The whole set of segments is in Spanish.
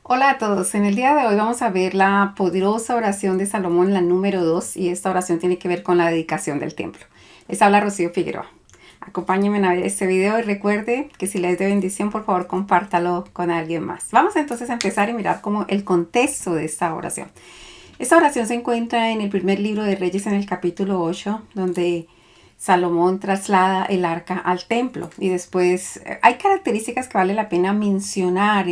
Hola a todos, en el día de hoy vamos a ver la poderosa oración de Salomón, la número 2, y esta oración tiene que ver con la dedicación del templo. Les habla Rocío Figueroa. Acompáñenme a ver este video y recuerde que si les es de bendición, por favor compártalo con alguien más. Vamos entonces a empezar y mirar como el contexto de esta oración. Esta oración se encuentra en el primer libro de Reyes en el capítulo 8, donde Salomón traslada el arca al templo y después hay características que vale la pena mencionar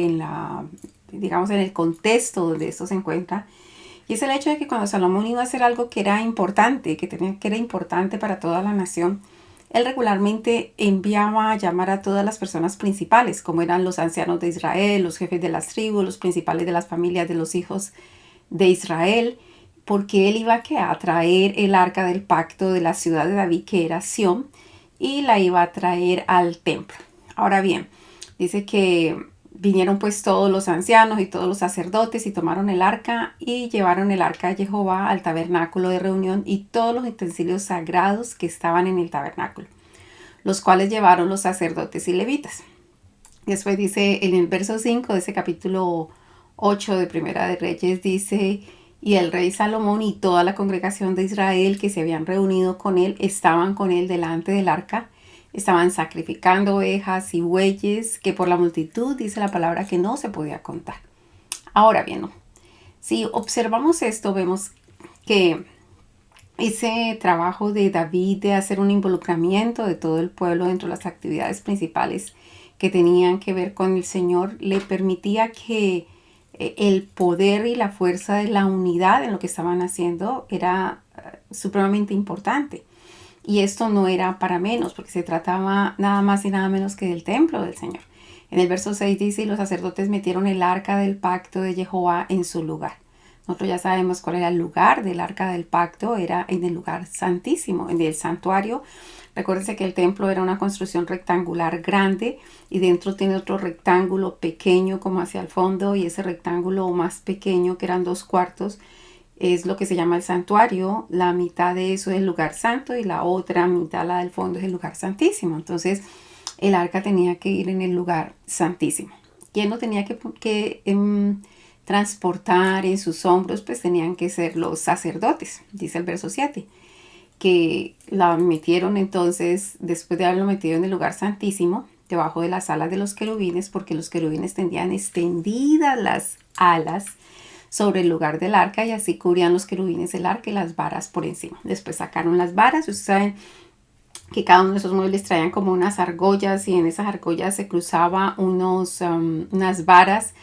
digamos, en el contexto donde esto se encuentra. Y es el hecho de que cuando Salomón iba a hacer algo que era importante, que era importante para toda la nación, él regularmente enviaba a llamar a todas las personas principales, como eran los ancianos de Israel, los jefes de las tribus, los principales de las familias de los hijos de Israel, porque él iba a traer el arca del pacto de la ciudad de David, que era Sión, y la iba a traer al templo. Ahora bien, dice que vinieron pues todos los ancianos y todos los sacerdotes y tomaron el arca y llevaron el arca de Jehová al tabernáculo de reunión y todos los utensilios sagrados que estaban en el tabernáculo, los cuales llevaron los sacerdotes y levitas. Después dice en el verso 5 de ese capítulo 8 de Primera de Reyes, dice: y el rey Salomón y toda la congregación de Israel que se habían reunido con él estaban con él delante del arca, estaban sacrificando ovejas y bueyes, que por la multitud dice la palabra que no se podía contar. Ahora bien, ¿no? Si observamos esto, vemos que ese trabajo de David de hacer un involucramiento de todo el pueblo dentro de las actividades principales que tenían que ver con el Señor le permitía que el poder y la fuerza de la unidad en lo que estaban haciendo era supremamente importante. Y esto no era para menos, porque se trataba nada más y nada menos que del templo del Señor. En el verso 6 dice: y los sacerdotes metieron el arca del pacto de Jehová en su lugar. Nosotros ya sabemos cuál era el lugar del arca del pacto, era en el lugar santísimo, en el santuario. Recuérdense que el templo era una construcción rectangular grande y dentro tiene otro rectángulo pequeño como hacia el fondo, y ese rectángulo más pequeño, que eran 2 cuartos, es lo que se llama el santuario. La mitad de eso es el lugar santo y la otra mitad, la del fondo, es el lugar santísimo. Entonces el arca tenía que ir en el lugar santísimo. ¿Quién lo tenía que transportar en sus hombros? Pues tenían que ser los sacerdotes, dice el verso 7, que la metieron entonces, después de haberlo metido en el lugar santísimo, debajo de las alas de los querubines, porque los querubines tenían extendidas las alas sobre el lugar del arca y así cubrían los querubines el arca y las varas por encima. Después sacaron las varas. Ustedes saben que cada uno de esos muebles traían como unas argollas, y en esas argollas se cruzaba unas varas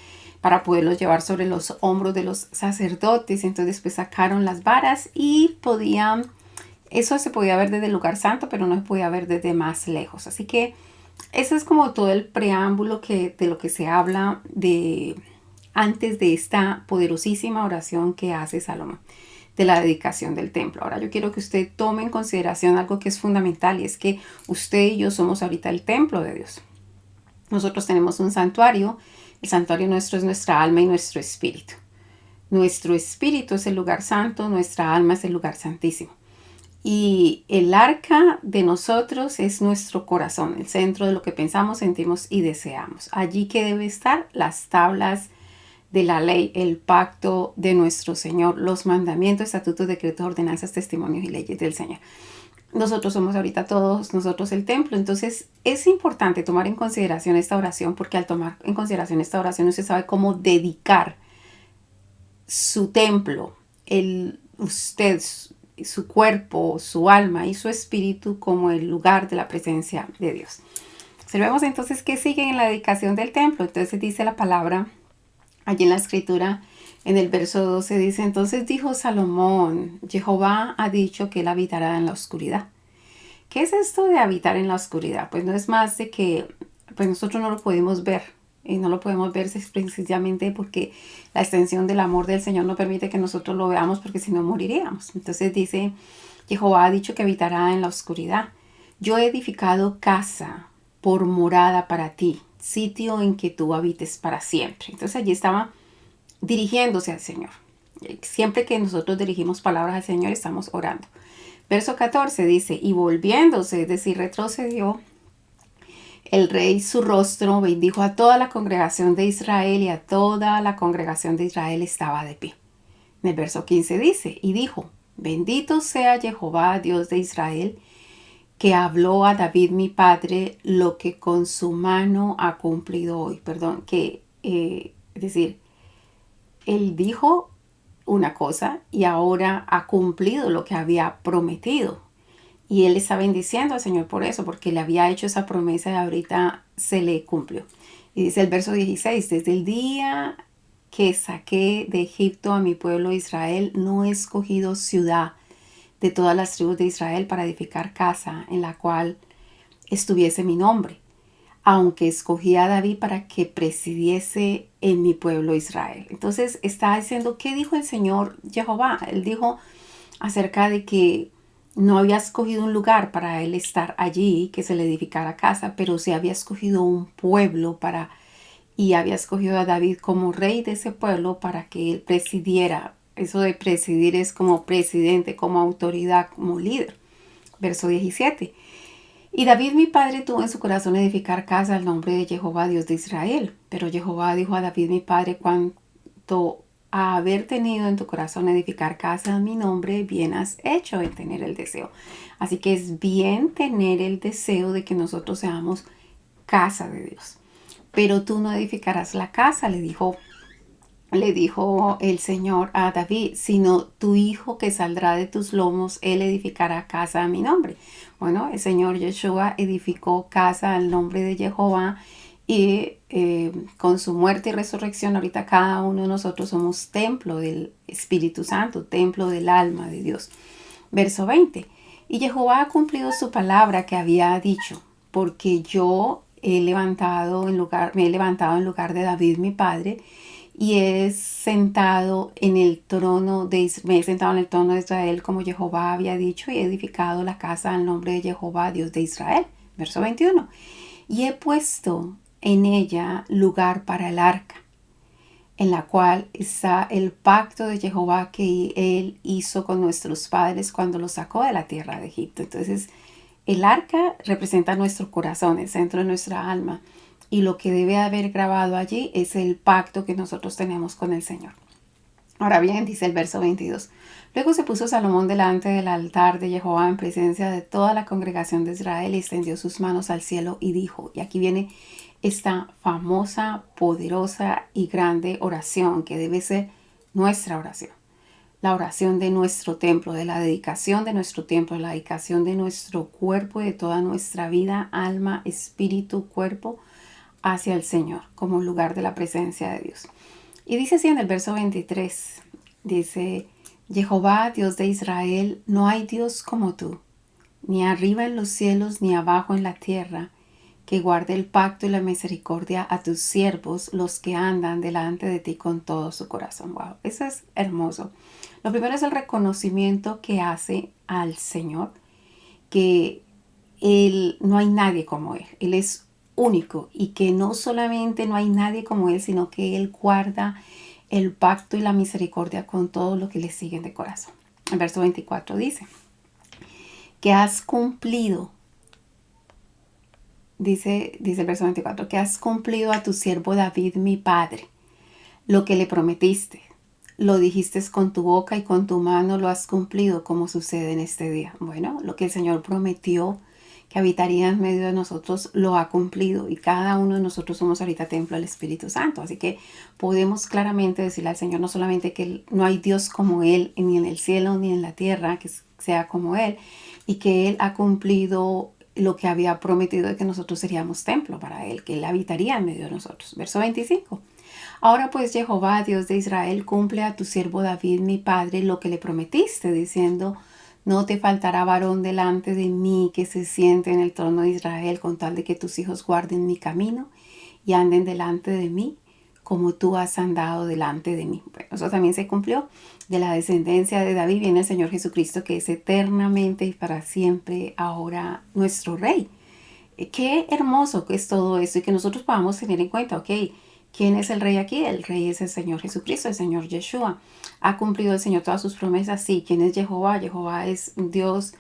para poderlos llevar sobre los hombros de los sacerdotes. Entonces después sacaron las varas y eso se podía ver desde el lugar santo, pero no se podía ver desde más lejos. Así que eso es como todo el preámbulo de lo que se habla antes de esta poderosísima oración que hace Salomón, de la dedicación del templo. Ahora yo quiero que usted tome en consideración algo que es fundamental, y es que usted y yo somos ahorita el templo de Dios. Nosotros tenemos un santuario. El santuario nuestro es nuestra alma y nuestro espíritu. Nuestro espíritu es el lugar santo, nuestra alma es el lugar santísimo. Y el arca de nosotros es nuestro corazón, el centro de lo que pensamos, sentimos y deseamos. Allí que debe estar las tablas de la ley, el pacto de nuestro Señor, los mandamientos, estatutos, decretos, ordenanzas, testimonios y leyes del Señor. Nosotros somos ahorita todos nosotros el templo. Entonces es importante tomar en consideración esta oración, porque al tomar en consideración esta oración usted sabe cómo dedicar su templo, usted, su cuerpo, su alma y su espíritu como el lugar de la presencia de Dios. Observemos entonces qué sigue en la dedicación del templo. Entonces dice la palabra allí en la escritura, en el verso 12 dice: entonces dijo Salomón: Jehová ha dicho que él habitará en la oscuridad. ¿Qué es esto de habitar en la oscuridad? Pues no es más de que pues nosotros no lo podemos ver. Y no lo podemos ver precisamente porque la extensión del amor del Señor no permite que nosotros lo veamos, porque si no moriríamos. Entonces dice: Jehová ha dicho que habitará en la oscuridad. Yo he edificado casa por morada para ti, sitio en que tú habites para siempre. Entonces allí estaba dirigiéndose al Señor. Siempre que nosotros dirigimos palabras al Señor, estamos orando. Verso 14 dice: y volviéndose, es decir, retrocedió, El rey su rostro bendijo a toda la congregación de Israel y a toda la congregación de Israel estaba de pie. En el verso 15 dice, y dijo, bendito sea Jehová, Dios de Israel, que habló a David mi padre lo que con su mano ha cumplido hoy. Perdón, es decir, él dijo una cosa y ahora ha cumplido lo que había prometido. Y él está bendiciendo al Señor por eso, porque le había hecho esa promesa y ahorita se le cumplió. Y dice el verso 16, desde el día que saqué de Egipto a mi pueblo Israel, no he escogido ciudad de todas las tribus de Israel para edificar casa en la cual estuviese mi nombre, aunque escogí a David para que presidiese en mi pueblo Israel. Entonces está diciendo, ¿qué dijo el Señor Jehová? Él dijo acerca de que no había escogido un lugar para él estar allí, que se le edificara casa, pero sí había escogido un pueblo y había escogido a David como rey de ese pueblo para que él presidiera. Eso de presidir es como presidente, como autoridad, como líder. Verso 17. Y David mi padre tuvo en su corazón edificar casa al nombre de Jehová Dios de Israel. Pero Jehová dijo a David mi padre, cuanto a haber tenido en tu corazón edificar casa a mi nombre, bien has hecho en tener el deseo. Así que es bien tener el deseo de que nosotros seamos casa de Dios. Pero tú no edificarás la casa, le dijo el Señor a David, sino tu hijo que saldrá de tus lomos, él edificará casa a mi nombre. Bueno, el Señor Yeshua edificó casa al nombre de Jehová y con su muerte y resurrección, ahorita cada uno de nosotros somos templo del Espíritu Santo, templo del alma de Dios. Verso 20. Y Jehová ha cumplido su palabra que había dicho, porque yo me he levantado en lugar de David mi padre, y me he sentado en el trono de Israel como Jehová había dicho, y he edificado la casa al nombre de Jehová Dios de Israel. Verso 21. Y he puesto en ella lugar para el arca, en la cual está el pacto de Jehová que él hizo con nuestros padres cuando los sacó de la tierra de Egipto. Entonces, el arca representa nuestro corazón, el centro de nuestra alma. Y lo que debe haber grabado allí es el pacto que nosotros tenemos con el Señor. Ahora bien, dice el verso 22. Luego se puso Salomón delante del altar de Jehová en presencia de toda la congregación de Israel y extendió sus manos al cielo y dijo, y aquí viene esta famosa, poderosa y grande oración que debe ser nuestra oración. La oración de nuestro templo, de la dedicación de nuestro templo, la dedicación de nuestro cuerpo, de toda nuestra vida, alma, espíritu, cuerpo, hacia el Señor, como lugar de la presencia de Dios. Y dice así en el verso 23, dice, Jehová, Dios de Israel, no hay Dios como tú, ni arriba en los cielos, ni abajo en la tierra, que guarde el pacto y la misericordia a tus siervos, los que andan delante de ti con todo su corazón. Wow, eso es hermoso. Lo primero es el reconocimiento que hace al Señor, que no hay nadie como Él. Él es único y que no solamente no hay nadie como Él, sino que Él guarda el pacto y la misericordia con todos los que le siguen de corazón. El verso 24 dice, que has cumplido, dice el verso 24, que has cumplido a tu siervo David, mi padre, lo que le prometiste. Lo dijiste con tu boca y con tu mano lo has cumplido, como sucede en este día. Bueno, lo que el Señor prometió que habitaría en medio de nosotros, lo ha cumplido. Y cada uno de nosotros somos ahorita templo del Espíritu Santo. Así que podemos claramente decirle al Señor no solamente que no hay Dios como Él, ni en el cielo ni en la tierra, que sea como Él, y que Él ha cumplido lo que había prometido de que nosotros seríamos templo para Él, que Él habitaría en medio de nosotros. Verso 25. Ahora pues Jehová, Dios de Israel, cumple a tu siervo David, mi padre, lo que le prometiste, diciendo, no te faltará varón delante de mí que se siente en el trono de Israel, con tal de que tus hijos guarden mi camino y anden delante de mí, como tú has andado delante de mí. Bueno, eso también se cumplió. De la descendencia de David viene el Señor Jesucristo, que es eternamente y para siempre ahora nuestro Rey. Qué hermoso que es todo esto y que nosotros podamos tener en cuenta, ok, ¿quién es el Rey aquí? El Rey es el Señor Jesucristo, el Señor Yeshua. ¿Ha cumplido el Señor todas sus promesas? Sí. ¿Quién es Jehová? Jehová es Dios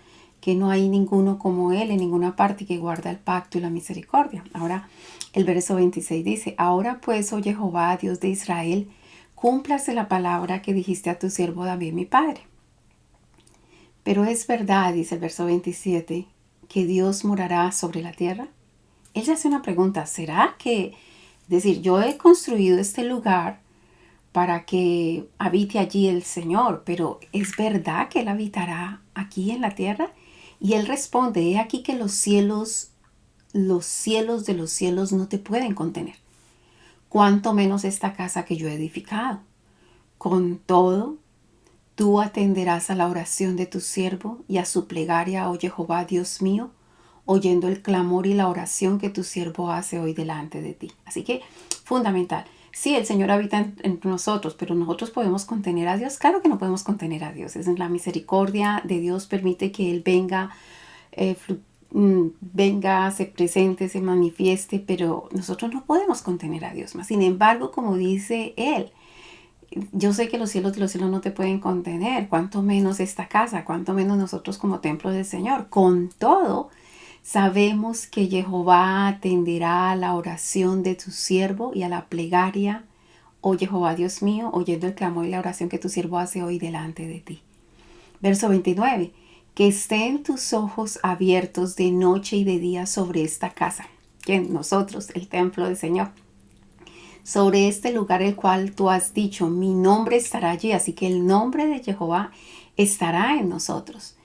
que no hay ninguno como Él en ninguna parte, que guarda el pacto y la misericordia. Ahora el verso 26 dice, ahora pues, oye Jehová, Dios de Israel, cúmplase la palabra que dijiste a tu siervo David, mi padre. Pero es verdad, dice el verso 27, que Dios morará sobre la tierra. Él se hace una pregunta, ¿será que, es decir, yo he construido este lugar para que habite allí el Señor, pero ¿es verdad que Él habitará aquí en la tierra? Y Él responde, he aquí que los cielos de los cielos no te pueden contener, cuanto menos esta casa que yo he edificado. Con todo, tú atenderás a la oración de tu siervo y a su plegaria, oye Jehová, Dios mío, oyendo el clamor y la oración que tu siervo hace hoy delante de ti. Así que, fundamental. Sí, el Señor habita entre nosotros, pero nosotros podemos contener a Dios. Claro que no podemos contener a Dios. Es la misericordia de Dios permite que Él venga, venga, se presente, se manifieste, pero nosotros no podemos contener a Dios. Sin embargo, como dice Él, yo sé que los cielos de los cielos no te pueden contener, cuanto menos esta casa, cuanto menos nosotros como templo del Señor. Con todo, sabemos que Jehová atenderá a la oración de tu siervo y a la plegaria, oh Jehová Dios mío, oyendo el clamor y la oración que tu siervo hace hoy delante de ti. Verso 29. Que estén tus ojos abiertos de noche y de día sobre esta casa, que nosotros, el templo del Señor, sobre este lugar el cual tú has dicho, mi nombre estará allí, así que el nombre de Jehová estará en nosotros.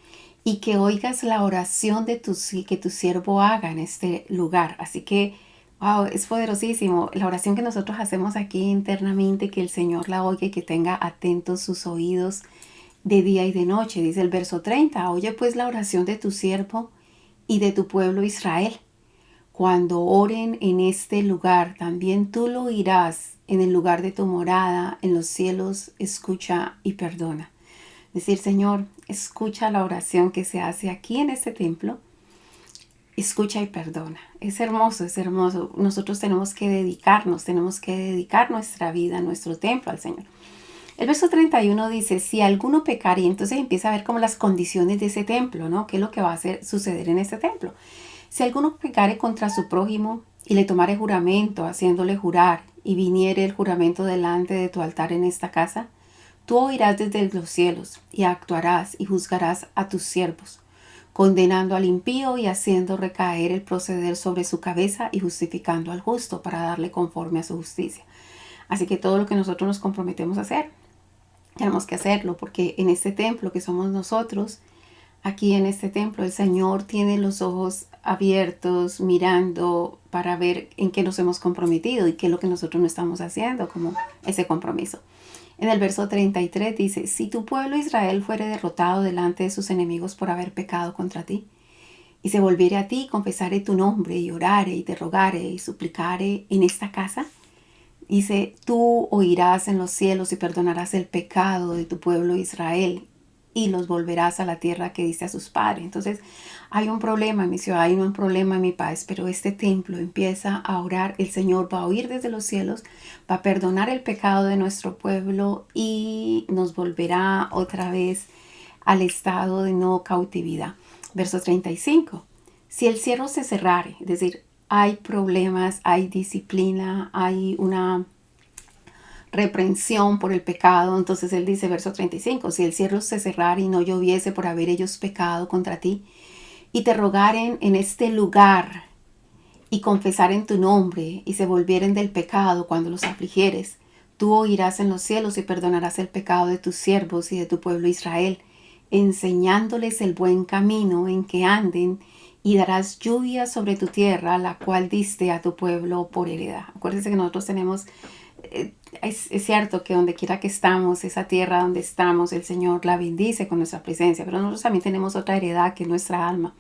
Y que oigas la oración de que tu siervo haga en este lugar. Así que, wow, es poderosísimo. La oración que nosotros hacemos aquí internamente, que el Señor la oiga y que tenga atentos sus oídos de día y de noche. Dice el verso 30, oye pues la oración de tu siervo y de tu pueblo Israel. Cuando oren en este lugar, también tú lo oirás en el lugar de tu morada, en los cielos, escucha y perdona. Decir, Señor, escucha la oración que se hace aquí en este templo, escucha y perdona. Es hermoso, es hermoso. Nosotros tenemos que dedicar nuestra vida, nuestro templo al Señor. El verso 31 dice, si alguno pecare, y entonces empieza a ver como las condiciones de ese templo, ¿no? ¿Qué es lo que va a suceder en este templo? Si alguno pecare contra su prójimo y le tomare juramento, haciéndole jurar, y viniere el juramento delante de tu altar en esta casa, tú oirás desde los cielos, y actuarás y juzgarás a tus siervos, condenando al impío y haciendo recaer el proceder sobre su cabeza y justificando al justo para darle conforme a su justicia. Así que todo lo que nosotros nos comprometemos a hacer, tenemos que hacerlo, porque en este templo que somos nosotros, aquí en este templo, el Señor tiene los ojos abiertos, mirando para ver en qué nos hemos comprometido y qué es lo que nosotros no estamos haciendo, como ese compromiso. En el verso 33 dice, si tu pueblo Israel fuere derrotado delante de sus enemigos por haber pecado contra ti, y se volviere a ti, confesare tu nombre, y orare, y te rogare, y suplicare en esta casa, dice, tú oirás en los cielos y perdonarás el pecado de tu pueblo Israel y los volverás a la tierra que diste a sus padres. Entonces, hay un problema en mi ciudad, hay un problema en mi país, pero este templo empieza a orar, el Señor va a oír desde los cielos, va a perdonar el pecado de nuestro pueblo y nos volverá otra vez al estado de no cautividad. Verso 35. Si el cielo se cerrare, es decir, hay problemas, hay disciplina, hay una reprensión por el pecado. Entonces él dice, verso 35, si el cielo se cerrara y no lloviese por haber ellos pecado contra ti, y te rogaren en este lugar y confesaren tu nombre y se volvieren del pecado cuando los afligieres, tú oirás en los cielos y perdonarás el pecado de tus siervos y de tu pueblo Israel, enseñándoles el buen camino en que anden, y darás lluvia sobre tu tierra, la cual diste a tu pueblo por heredad. Acuérdense que nosotros tenemos, es cierto que donde quiera que estamos, esa tierra donde estamos, el Señor la bendice con nuestra presencia, pero nosotros también tenemos otra heredad que es nuestra alma.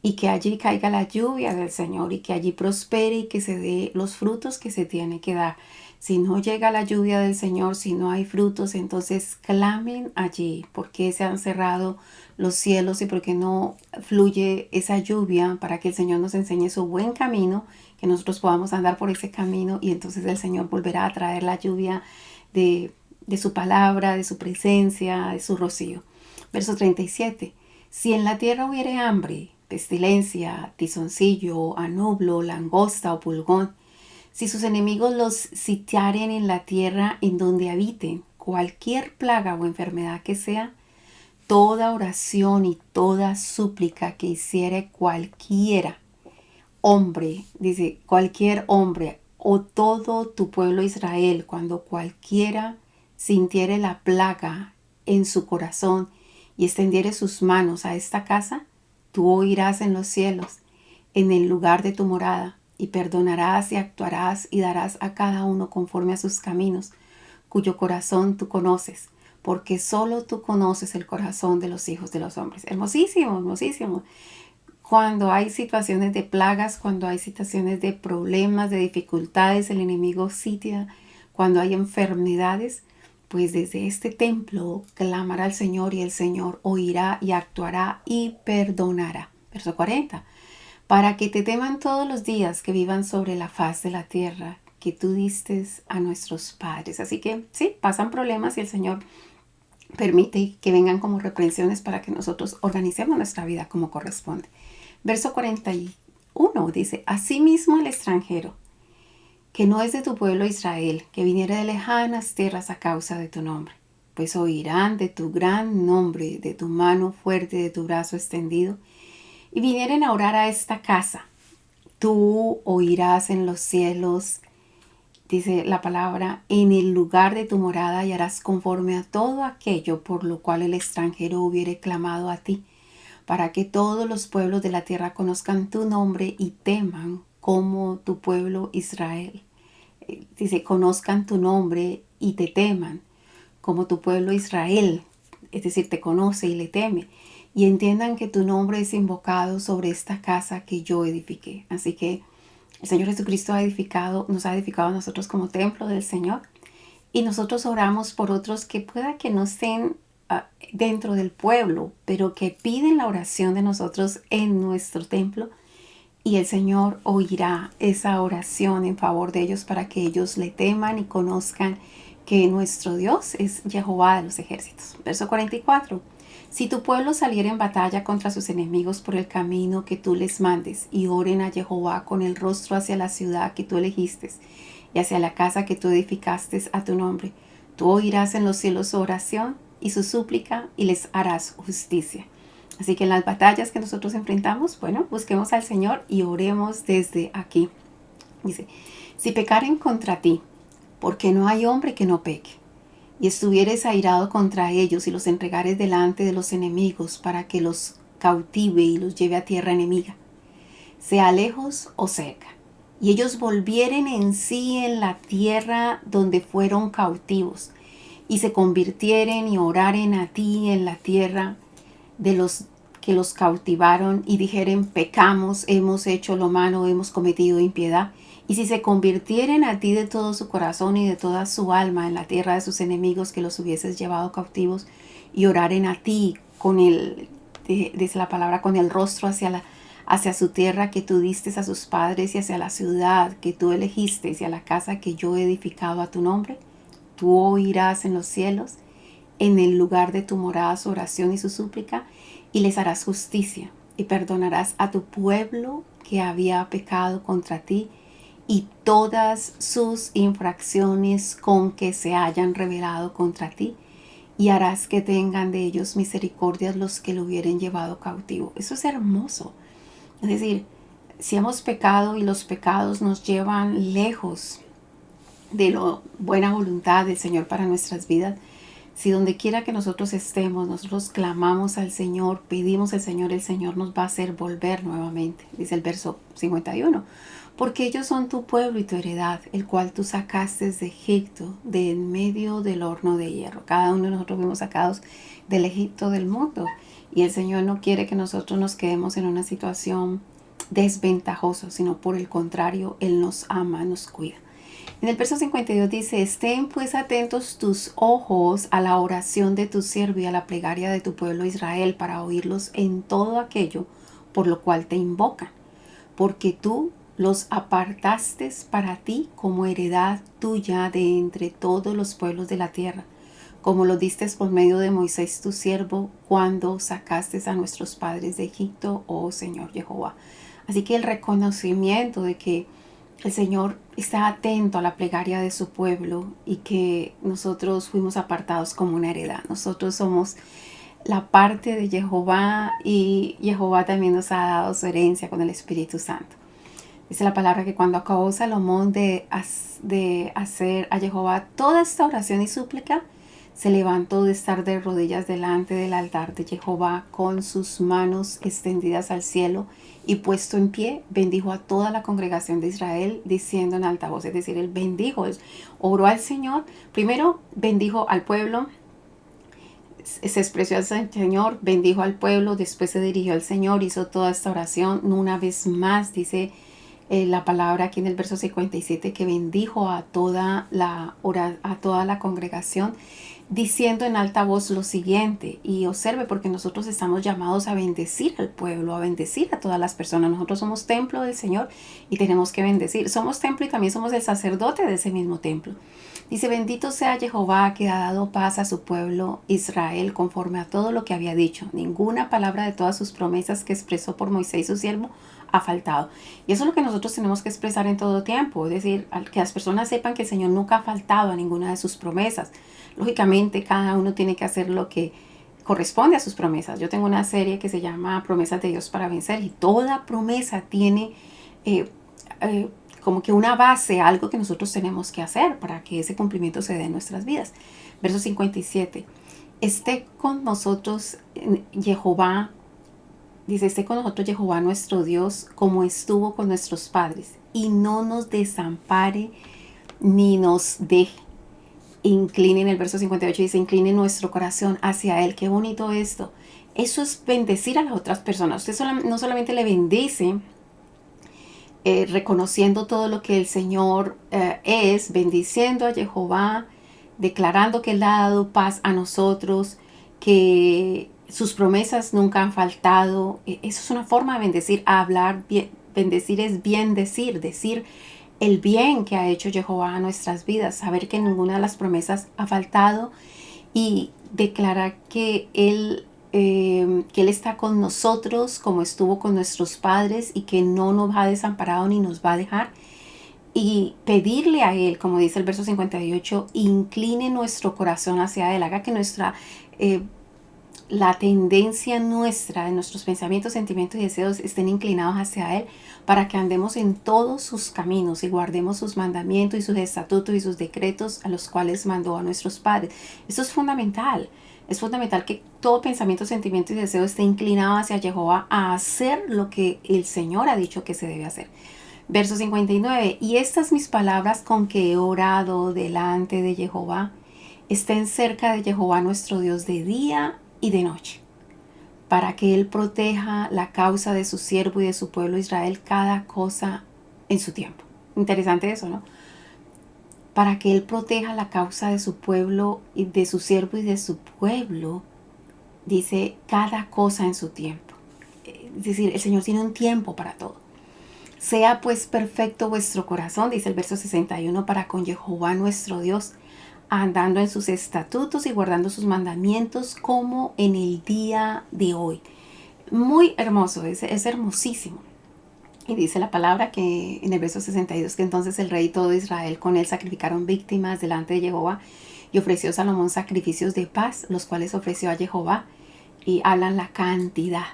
Y que allí caiga la lluvia del Señor y que allí prospere y que se dé los frutos que se tiene que dar. Si no llega la lluvia del Señor, si no hay frutos, entonces clamen allí. ¿Porque se han cerrado los cielos y porque no fluye esa lluvia para que el Señor nos enseñe su buen camino, que nosotros podamos andar por ese camino y entonces el Señor volverá a traer la lluvia de su palabra, de su presencia, de su rocío? Verso 37. Si en la tierra hubiere hambre, pestilencia, tizoncillo, anublo, langosta o pulgón, si sus enemigos los sitiaren en la tierra en donde habiten, cualquier plaga o enfermedad que sea, toda oración y toda súplica que hiciere cualquiera hombre, dice cualquier hombre o todo tu pueblo Israel, cuando cualquiera sintiere la plaga en su corazón y extendiere sus manos a esta casa, tú oirás en los cielos, en el lugar de tu morada, y perdonarás y actuarás y darás a cada uno conforme a sus caminos, cuyo corazón tú conoces, porque solo tú conoces el corazón de los hijos de los hombres. Hermosísimo, hermosísimo. Cuando hay situaciones de plagas, cuando hay situaciones de problemas, de dificultades, el enemigo sitia, cuando hay enfermedades, pues desde este templo clamará al Señor y el Señor oirá y actuará y perdonará. Verso 40. Para que te teman todos los días que vivan sobre la faz de la tierra que tú diste a nuestros padres. Así que sí, pasan problemas y el Señor permite que vengan como reprensiones para que nosotros organicemos nuestra vida como corresponde. Verso 41 dice, asimismo el extranjero, que no es de tu pueblo Israel, que viniera de lejanas tierras a causa de tu nombre, pues oirán de tu gran nombre, de tu mano fuerte, de tu brazo extendido, y vinieren a orar a esta casa. Tú oirás en los cielos, dice la palabra, en el lugar de tu morada y harás conforme a todo aquello por lo cual el extranjero hubiere clamado a ti, para que todos los pueblos de la tierra conozcan tu nombre y teman como tu pueblo Israel. Dice, conozcan tu nombre y te teman como tu pueblo Israel. Es decir, te conoce y le teme. Y entiendan que tu nombre es invocado sobre esta casa que yo edifiqué. Así que el Señor Jesucristo nos ha edificado a nosotros como templo del Señor. Y nosotros oramos por otros que pueda que no estén dentro del pueblo, pero que piden la oración de nosotros en nuestro templo, y el Señor oirá esa oración en favor de ellos para que ellos le teman y conozcan que nuestro Dios es Jehová de los ejércitos. Verso 44. Si tu pueblo saliera en batalla contra sus enemigos por el camino que tú les mandes, y oren a Jehová con el rostro hacia la ciudad que tú elegiste y hacia la casa que tú edificaste a tu nombre, tú oirás en los cielos su oración y su súplica y les harás justicia. Así que en las batallas que nosotros enfrentamos, bueno, busquemos al Señor y oremos desde aquí. Dice, si pecaren contra ti, porque no hay hombre que no peque, y estuvieres airado contra ellos y los entregares delante de los enemigos para que los cautive y los lleve a tierra enemiga, sea lejos o cerca, y ellos volvieren en sí en la tierra donde fueron cautivos, y se convirtieren y oraren a ti en la tierra de los que los cautivaron, y dijeren, pecamos, hemos hecho lo malo, hemos cometido impiedad, y si se convirtieren a ti de todo su corazón y de toda su alma en la tierra de sus enemigos que los hubieses llevado cautivos, y oraren a ti con dice la palabra, con el rostro hacia su tierra que tú diste a sus padres y hacia la ciudad que tú elegiste y a la casa que yo he edificado a tu nombre, tú oirás en los cielos, en el lugar de tu morada, su oración y su súplica, y les harás justicia, y perdonarás a tu pueblo que había pecado contra ti, y todas sus infracciones con que se hayan rebelado contra ti, y harás que tengan de ellos misericordia los que lo hubieren llevado cautivo. Eso es hermoso. Es decir, si hemos pecado y los pecados nos llevan lejos de la buena voluntad del Señor para nuestras vidas, si donde quiera que nosotros estemos, nosotros clamamos al Señor, pedimos al Señor, el Señor nos va a hacer volver nuevamente. Dice el verso 51. Porque ellos son tu pueblo y tu heredad, el cual tú sacaste de Egipto, de en medio del horno de hierro. Cada uno de nosotros fuimos sacados del Egipto del mundo. Y el Señor no quiere que nosotros nos quedemos en una situación desventajosa, sino por el contrario, Él nos ama, nos cuida. En el verso 52 dice, estén pues atentos tus ojos a la oración de tu siervo y a la plegaria de tu pueblo Israel para oírlos en todo aquello por lo cual te invocan, porque tú los apartaste para ti como heredad tuya de entre todos los pueblos de la tierra, como lo diste por medio de Moisés tu siervo, cuando sacaste a nuestros padres de Egipto, oh Señor Jehová. Así que el reconocimiento de que el Señor está atento a la plegaria de su pueblo y que nosotros fuimos apartados como una heredad. Nosotros somos la parte de Jehová y Jehová también nos ha dado su herencia con el Espíritu Santo. Dice la palabra que cuando acabó Salomón de hacer a Jehová toda esta oración y súplica, se levantó de estar de rodillas delante del altar de Jehová con sus manos extendidas al cielo y puesto en pie, bendijo a toda la congregación de Israel diciendo en alta voz, es decir, él bendijo, oró al Señor, primero bendijo al pueblo, se expresó al Señor, bendijo al pueblo, después se dirigió al Señor, hizo toda esta oración, una vez más dice la palabra aquí en el verso 57 que bendijo a toda la congregación diciendo en alta voz lo siguiente, y observe porque nosotros estamos llamados a bendecir al pueblo, a bendecir a todas las personas. Nosotros somos templo del Señor y tenemos que bendecir. Somos templo y también somos el sacerdote de ese mismo templo. Dice, bendito sea Jehová que ha dado paz a su pueblo Israel conforme a todo lo que había dicho. Ninguna palabra de todas sus promesas que expresó por Moisés su siervo ha faltado. Y eso es lo que nosotros tenemos que expresar en todo tiempo. Es decir, que las personas sepan que el Señor nunca ha faltado a ninguna de sus promesas. Lógicamente, cada uno tiene que hacer lo que corresponde a sus promesas. Yo tengo una serie que se llama Promesas de Dios para Vencer y toda promesa tiene como que una base, algo que nosotros tenemos que hacer para que ese cumplimiento se dé en nuestras vidas. Verso 57. Esté con nosotros Jehová, dice, esté con nosotros Jehová nuestro Dios como estuvo con nuestros padres y no nos desampare ni nos deje. Incline, en el verso 58 dice, incline nuestro corazón hacia Él. Qué bonito esto. Eso es bendecir a las otras personas. Usted no solamente le bendice, reconociendo todo lo que el Señor es, bendiciendo a Jehová, declarando que Él ha dado paz a nosotros, que sus promesas nunca han faltado. Eso es una forma de bendecir, hablar bien. Bendecir es bien decir el bien que ha hecho Jehová a nuestras vidas, saber que ninguna de las promesas ha faltado y declarar que Él está con nosotros como estuvo con nuestros padres y que no nos ha desamparado ni nos va a dejar. Y pedirle a Él, como dice el verso 58, incline nuestro corazón hacia Él, haga que la tendencia nuestra, de nuestros pensamientos, sentimientos y deseos estén inclinados hacia Él para que andemos en todos sus caminos y guardemos sus mandamientos y sus estatutos y sus decretos a los cuales mandó a nuestros padres. Esto es fundamental. Es fundamental que todo pensamiento, sentimiento y deseo esté inclinado hacia Jehová a hacer lo que el Señor ha dicho que se debe hacer. Verso 59. Y estas mis palabras con que he orado delante de Jehová estén cerca de Jehová nuestro Dios de día y de noche, para que Él proteja la causa de su siervo y de su pueblo Israel, cada cosa en su tiempo. Interesante eso, ¿no? Para que Él proteja la causa de su pueblo y de su siervo y de su pueblo, dice, cada cosa en su tiempo. Es decir, el Señor tiene un tiempo para todo. Sea pues perfecto vuestro corazón, dice el verso 61, para con Jehová nuestro Dios, andando en sus estatutos y guardando sus mandamientos como en el día de hoy. Muy hermoso, es hermosísimo. Y dice la palabra que en el verso 62 que entonces el rey y todo Israel con él sacrificaron víctimas delante de Jehová y ofreció Salomón sacrificios de paz, los cuales ofreció a Jehová, y hablan la cantidad.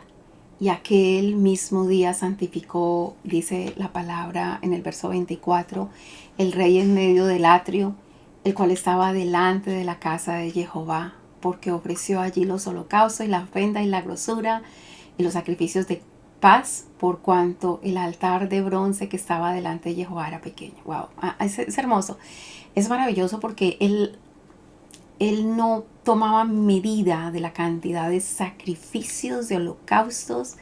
Y aquel mismo día santificó, dice la palabra en el verso 24, el rey en medio del atrio, el cual estaba delante de la casa de Jehová, porque ofreció allí los holocaustos y la ofrenda y la grosura y los sacrificios de paz, por cuanto el altar de bronce que estaba delante de Jehová era pequeño. Wow, es hermoso, es maravilloso porque él no tomaba medida de la cantidad de sacrificios, de holocaustos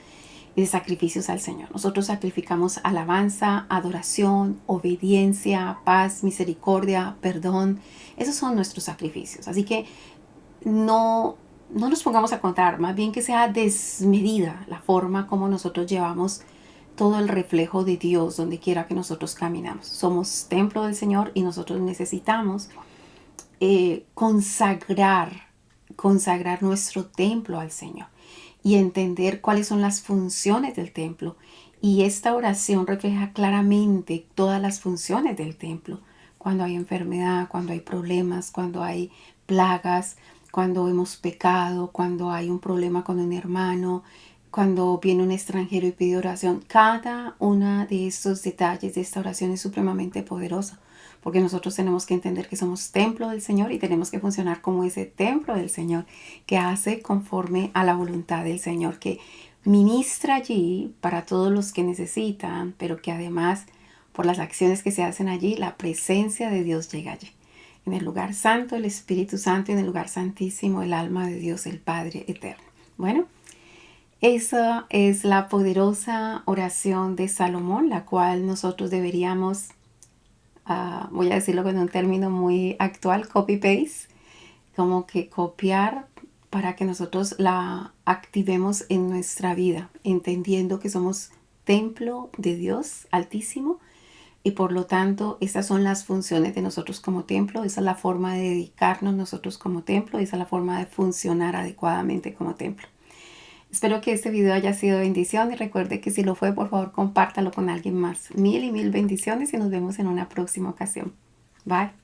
y de sacrificios al Señor. Nosotros sacrificamos alabanza, adoración, obediencia, paz, misericordia, perdón. Esos son nuestros sacrificios. Así que no nos pongamos a contar, más bien que sea desmedida la forma como nosotros llevamos todo el reflejo de Dios donde quiera que nosotros caminamos. Somos templo del Señor y nosotros necesitamos consagrar nuestro templo al Señor y entender cuáles son las funciones del templo. Y esta oración refleja claramente todas las funciones del templo. Cuando hay enfermedad, cuando hay problemas, cuando hay plagas, cuando hemos pecado, cuando hay un problema con un hermano, cuando viene un extranjero y pide oración. Cada uno de estos detalles de esta oración es supremamente poderosa, porque nosotros tenemos que entender que somos templo del Señor y tenemos que funcionar como ese templo del Señor que hace conforme a la voluntad del Señor, que ministra allí para todos los que necesitan, pero que además por las acciones que se hacen allí, la presencia de Dios llega allí. En el lugar santo, el Espíritu Santo, y en el lugar santísimo, el alma de Dios, el Padre eterno. Bueno, esa es la poderosa oración de Salomón, la cual nosotros deberíamos, voy a decirlo con un término muy actual, copy-paste, como que copiar para que nosotros la activemos en nuestra vida, entendiendo que somos templo de Dios Altísimo y por lo tanto estas son las funciones de nosotros como templo, esa es la forma de dedicarnos nosotros como templo, esa es la forma de funcionar adecuadamente como templo. Espero que este video haya sido de bendición y recuerde que si lo fue, por favor, compártalo con alguien más. Mil y mil bendiciones y nos vemos en una próxima ocasión. Bye.